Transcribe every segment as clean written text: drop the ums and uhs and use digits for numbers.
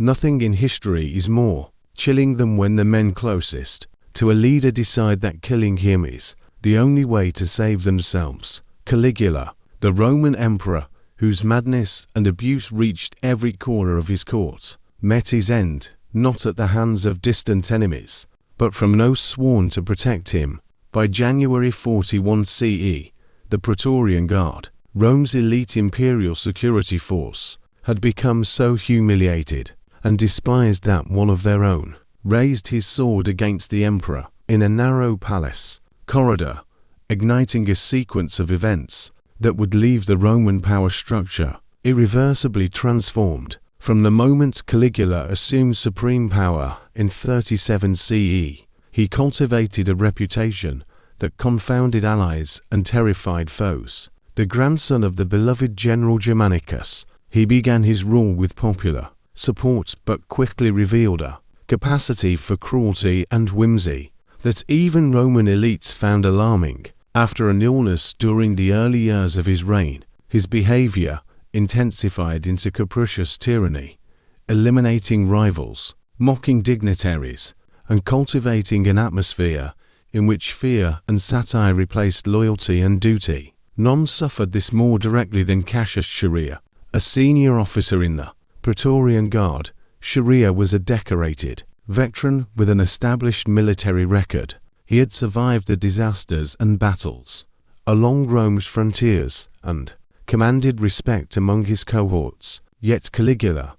Nothing in history is more chilling than when the men closest to a leader decide that killing him is the only way to save themselves. Caligula, the Roman emperor, whose madness and abuse reached every corner of his court, met his end, not at the hands of distant enemies, but from those sworn to protect him. By January 41 CE, the Praetorian Guard, Rome's elite imperial security force, had become so humiliated and despised that one of their own raised his sword against the emperor in a narrow palace corridor, igniting a sequence of events that would leave the Roman power structure irreversibly transformed. From the moment Caligula assumed supreme power in 37 CE, he cultivated a reputation that confounded allies and terrified foes. The grandson of the beloved general Germanicus, he began his rule with popular support but quickly revealed a capacity for cruelty and whimsy that even Roman elites found alarming. After an illness during the early years of his reign, his behavior intensified into capricious tyranny, eliminating rivals, mocking dignitaries, and cultivating an atmosphere in which fear and satire replaced loyalty and duty. None suffered this more directly than Cassius Chaerea, a senior officer in the Praetorian Guard. Chaerea was a decorated veteran with an established military record. He had survived the disasters and battles along Rome's frontiers and commanded respect among his cohorts. Yet Caligula,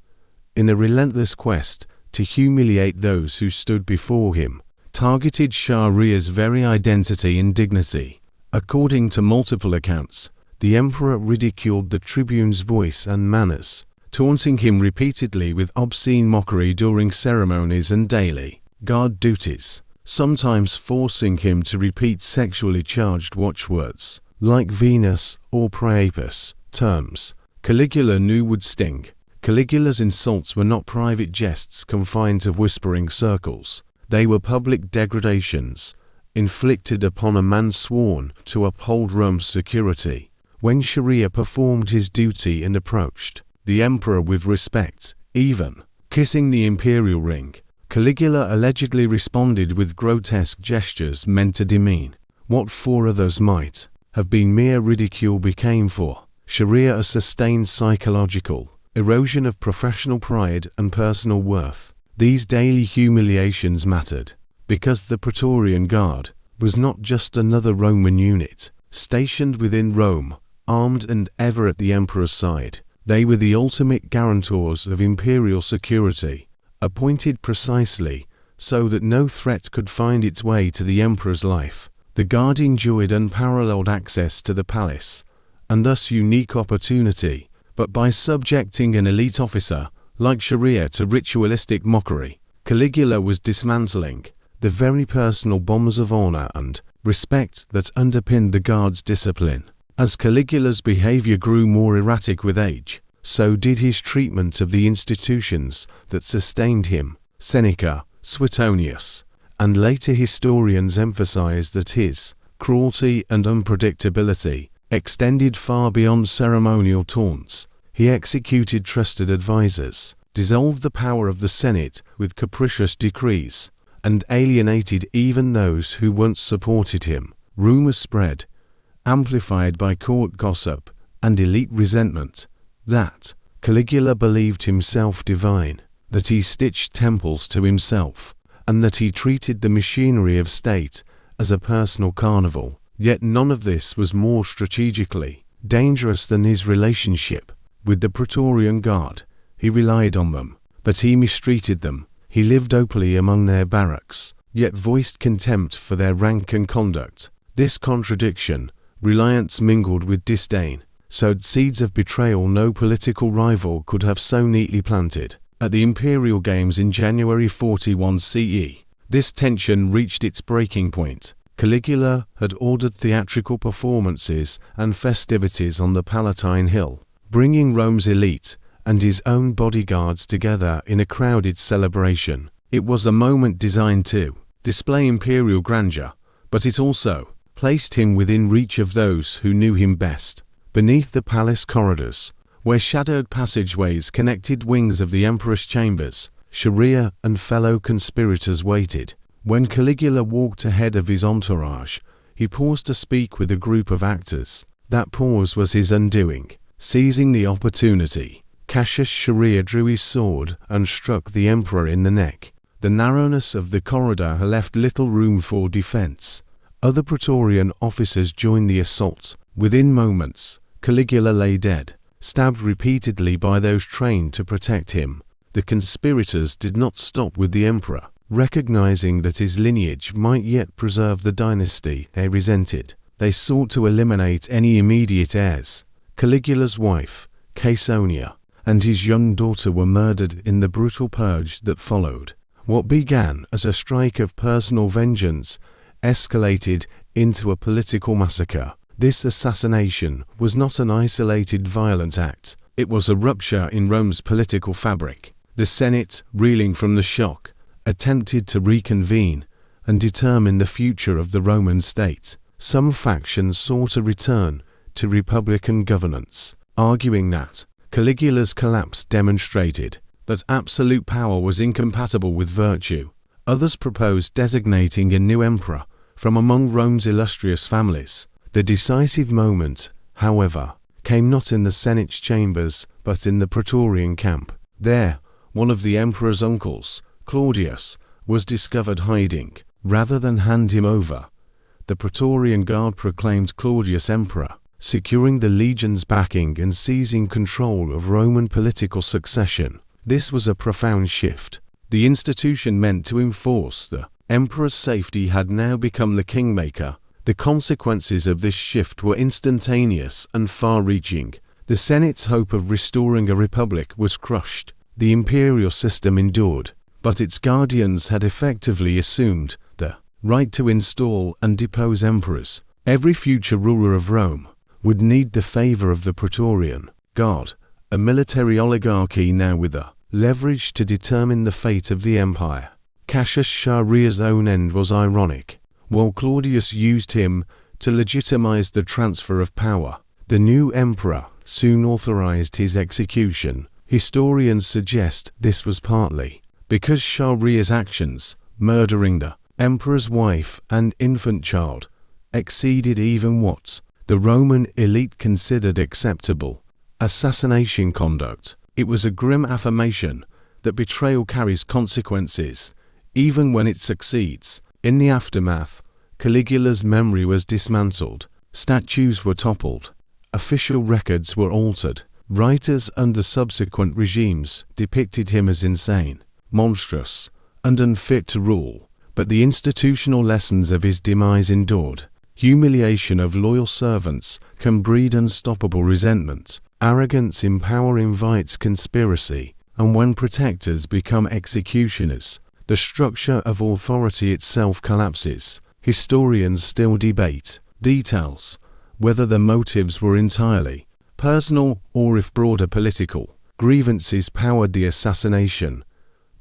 in a relentless quest to humiliate those who stood before him, targeted Chaerea's very identity and dignity. According to multiple accounts, the emperor ridiculed the tribune's voice and manners, taunting him repeatedly with obscene mockery during ceremonies and daily guard duties, sometimes forcing him to repeat sexually charged watchwords like Venus or Priapus, terms Caligula knew would sting. Caligula's insults were not private jests confined to whispering circles. They were public degradations, inflicted upon a man sworn to uphold Rome's security. When Chaerea performed his duty and approached the emperor with respect, even kissing the imperial ring, Caligula allegedly responded with grotesque gestures meant to demean what for others might have been mere ridicule became for Chaerea a sustained psychological erosion of professional pride and personal worth. These daily humiliations mattered because the Praetorian Guard was not just another Roman unit stationed within Rome, armed and ever at the emperor's side. They were the ultimate guarantors of imperial security, appointed precisely so that no threat could find its way to the emperor's life. The Guard enjoyed unparalleled access to the palace, and thus unique opportunity, but by subjecting an elite officer like Chaerea to ritualistic mockery, Caligula was dismantling the very personal bonds of honor and respect that underpinned the Guard's discipline. As Caligula's behavior grew more erratic with age, so did his treatment of the institutions that sustained him. Seneca, Suetonius, and later historians emphasized that his cruelty and unpredictability extended far beyond ceremonial taunts. He executed trusted advisors, dissolved the power of the Senate with capricious decrees, and alienated even those who once supported him. Rumors spread, amplified by court gossip and elite resentment, that Caligula believed himself divine, that he stitched temples to himself, and that he treated the machinery of state as a personal carnival. Yet none of this was more strategically dangerous than his relationship with the Praetorian Guard. He relied on them, but he mistreated them. He lived openly among their barracks, yet voiced contempt for their rank and conduct. This contradiction, reliance mingled with disdain, sowed seeds of betrayal no political rival could have so neatly planted. At the Imperial Games in January 41 CE, this tension reached its breaking point. Caligula had ordered theatrical performances and festivities on the Palatine Hill, bringing Rome's elite and his own bodyguards together in a crowded celebration. It was a moment designed to display imperial grandeur, but it also placed him within reach of those who knew him best. Beneath the palace corridors, where shadowed passageways connected wings of the emperor's chambers. Sharia and fellow conspirators waited. When Caligula walked ahead of his entourage, he paused to speak with a group of actors. That pause was his undoing. Seizing the opportunity, Cassius Sharia drew his sword and struck the emperor in the neck. The narrowness of the corridor left little room for defense. Other Praetorian officers joined the assault. Within moments, Caligula lay dead, stabbed repeatedly by those trained to protect him. The conspirators did not stop with the emperor, recognizing that his lineage might yet preserve the dynasty they resented. They sought to eliminate any immediate heirs. Caligula's wife, Caesonia, and his young daughter were murdered in the brutal purge that followed. What began as a strike of personal vengeance escalated into a political massacre. This assassination was not an isolated violent act. It was a rupture in Rome's political fabric. The Senate, reeling from the shock, attempted to reconvene and determine the future of the Roman state. Some factions sought a return to republican governance, arguing that Caligula's collapse demonstrated that absolute power was incompatible with virtue. Others proposed designating a new emperor from among Rome's illustrious families. The decisive moment, however, came not in the Senate's chambers but in the Praetorian camp. There, one of the emperor's uncles, Claudius, was discovered hiding. Rather than hand him over, the Praetorian Guard proclaimed Claudius emperor, securing the legion's backing and seizing control of Roman political succession. This was a profound shift. The institution meant to enforce the emperor's safety had now become the kingmaker. The consequences of this shift were instantaneous and far-reaching. The Senate's hope of restoring a republic was crushed. The imperial system endured, but its guardians had effectively assumed the right to install and depose emperors. Every future ruler of Rome would need the favor of the Praetorian Guard, a military oligarchy now with a leverage to determine the fate of the empire. Cassius Sharia's own end was ironic. While Claudius used him to legitimize the transfer of power, the new emperor soon authorized his execution. Historians suggest this was partly because Sharia's actions, murdering the emperor's wife and infant child, exceeded even what the Roman elite considered acceptable assassination conduct. It was a grim affirmation that betrayal carries consequences, even when it succeeds. In the aftermath, Caligula's memory was dismantled, statues were toppled, official records were altered. Writers under subsequent regimes depicted him as insane, monstrous, and unfit to rule, but the institutional lessons of his demise endured. Humiliation of loyal servants can breed unstoppable resentment. Arrogance in power invites conspiracy, and when protectors become executioners, the structure of authority itself collapses. Historians still debate details, whether the motives were entirely personal or if broader political grievances powered the assassination,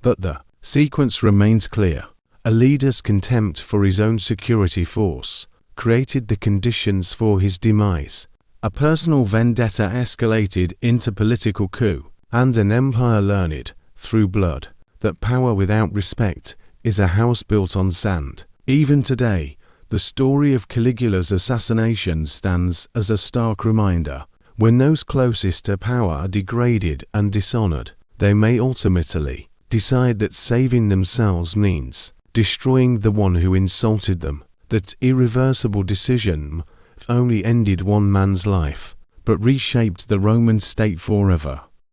but the sequence remains clear. A leader's contempt for his own security force created the conditions for his demise. A personal vendetta escalated into political coup, and an empire learned, through blood, that power without respect is a house built on sand. Even today, the story of Caligula's assassination stands as a stark reminder. When those closest to power are degraded and dishonored, they may ultimately decide that saving themselves means destroying the one who insulted them. That irreversible decision only ended one man's life, but reshaped the Roman state forever.